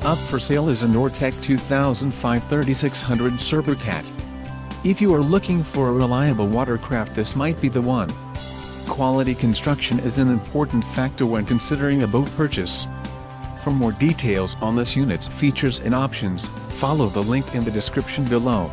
Up for sale is a Nortec 2005 3600 Surpercat. If you are looking for a reliable watercraft, this might be the one. Quality construction is an important factor when considering a boat purchase. For more details on this unit's features and options, follow the link in the description below.